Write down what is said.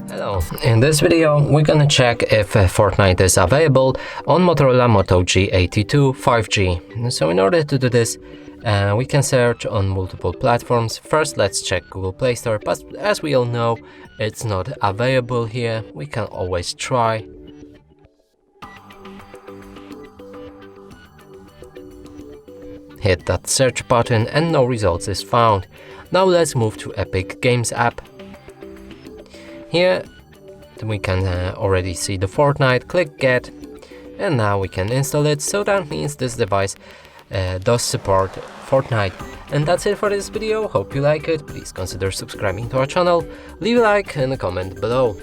Hello, in this video we're gonna check if Fortnite is available on Motorola Moto G82 5G. So in order to do this, we can search on multiple platforms. First, let's check Google Play Store, but as we all know, it's not available here. We can always try. Hit that search button and no results is found. Now let's move to Epic Games app. Here we can already see the Fortnite. Click Get, and now we can install it. So that means this device does support Fortnite. And that's it for this video. Hope you like it. Please consider subscribing to our channel. Leave a like and a comment below.